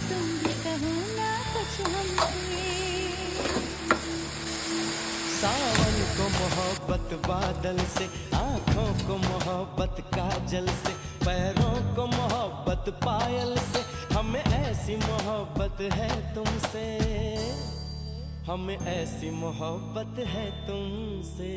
तुम भी कहो ना कुछ हमसे। सावन को मोहब्बत बादल से, आंखों को मोहब्बत काजल से, पैरों को मोहब्बत पायल से, हमें ऐसी मोहब्बत है तुमसे, हमें ऐसी मोहब्बत है तुमसे।